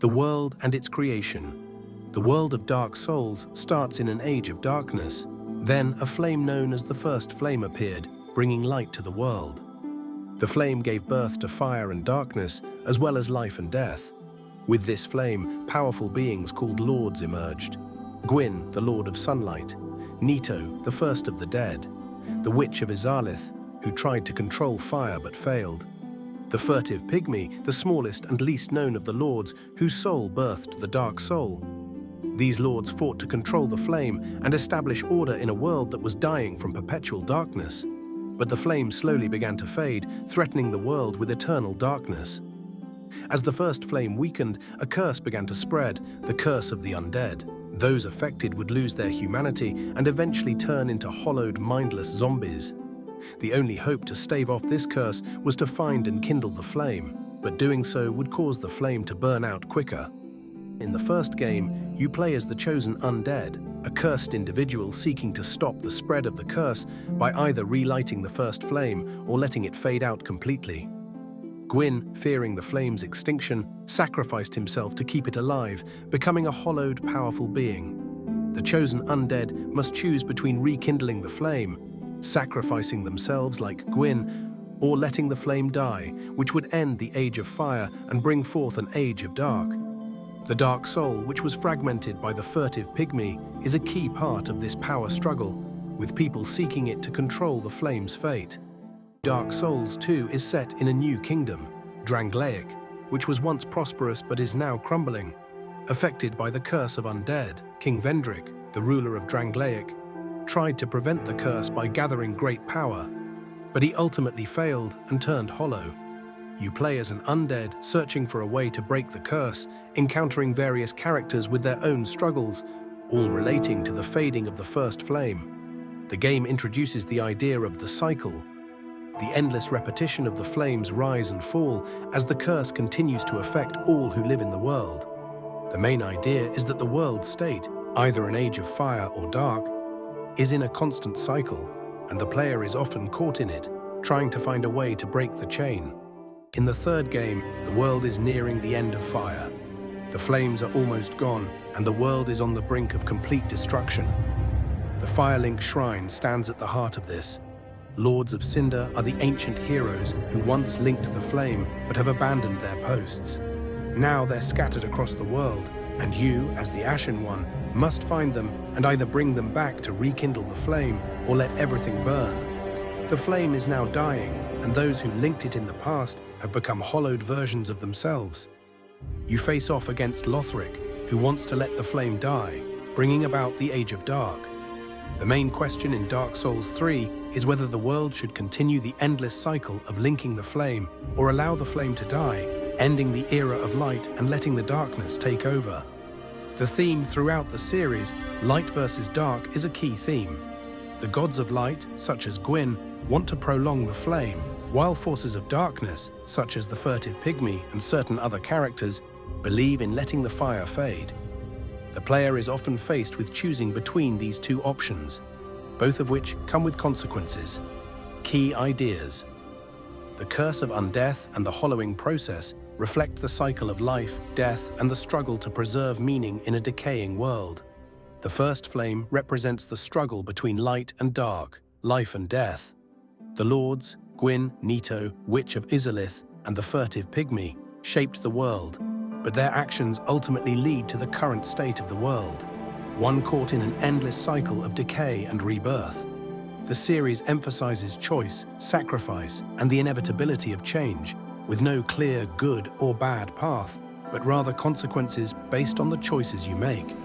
The world and its creation. The world of Dark Souls starts in an age of darkness. Then a flame known as the First Flame appeared, bringing light to the world. The flame gave birth to fire and darkness, as well as life and death. With this flame, powerful beings called lords emerged. Gwyn, the Lord of Sunlight. Nito, the first of the dead. The Witch of Izalith, who tried to control fire but failed. The Furtive Pygmy, the smallest and least known of the lords, whose soul birthed the Dark Soul. These lords fought to control the flame and establish order in a world that was dying from perpetual darkness. But the flame slowly began to fade, threatening the world with eternal darkness. As the first flame weakened, a curse began to spread, the curse of the undead. Those affected would lose their humanity and eventually turn into hollowed, mindless zombies. The only hope to stave off this curse was to find and kindle the flame, but doing so would cause the flame to burn out quicker. In the first game, you play as the chosen undead, a cursed individual seeking to stop the spread of the curse by either relighting the first flame or letting it fade out completely. Gwyn, fearing the flame's extinction, sacrificed himself to keep it alive, becoming a hollowed, powerful being. The chosen undead must choose between rekindling the flame, sacrificing themselves like Gwyn, or letting the flame die, which would end the Age of Fire and bring forth an Age of Dark. The Dark Soul, which was fragmented by the Furtive Pygmy, is a key part of this power struggle, with people seeking it to control the flame's fate. Dark Souls 2 is set in a new kingdom, Drangleic, which was once prosperous but is now crumbling. Affected by the curse of undead, King Vendrick, the ruler of Drangleic, tried to prevent the curse by gathering great power, but he ultimately failed and turned hollow. You play as an undead, searching for a way to break the curse, encountering various characters with their own struggles, all relating to the fading of the first flame. The game introduces the idea of the cycle, the endless repetition of the flame's rise and fall as the curse continues to affect all who live in the world. The main idea is that the world state, either an age of fire or dark, is in a constant cycle, and the player is often caught in it, trying to find a way to break the chain. In the third game, the world is nearing the end of fire. The flames are almost gone, and the world is on the brink of complete destruction. The Firelink Shrine stands at the heart of this. Lords of Cinder are the ancient heroes who once linked the flame but have abandoned their posts. Now they're scattered across the world, and you, as the Ashen One, must find them and either bring them back to rekindle the flame or let everything burn. The flame is now dying, and those who linked it in the past have become hollowed versions of themselves. You face off against Lothric, who wants to let the flame die, bringing about the Age of Dark. The main question in Dark Souls 3 is whether the world should continue the endless cycle of linking the flame or allow the flame to die, ending the era of light and letting the darkness take over. The theme throughout the series, light versus dark, is a key theme. The gods of light, such as Gwyn, want to prolong the flame, while forces of darkness, such as the Furtive Pygmy and certain other characters, believe in letting the fire fade. The player is often faced with choosing between these two options, both of which come with consequences. Key ideas. The curse of undeath and the hollowing process reflect the cycle of life, death, and the struggle to preserve meaning in a decaying world. The first flame represents the struggle between light and dark, life and death. The lords, Gwyn, Nito, Witch of Izalith, and the Furtive Pygmy, shaped the world, but their actions ultimately lead to the current state of the world, one caught in an endless cycle of decay and rebirth. The series emphasizes choice, sacrifice, and the inevitability of change, with no clear good or bad path, but rather consequences based on the choices you make.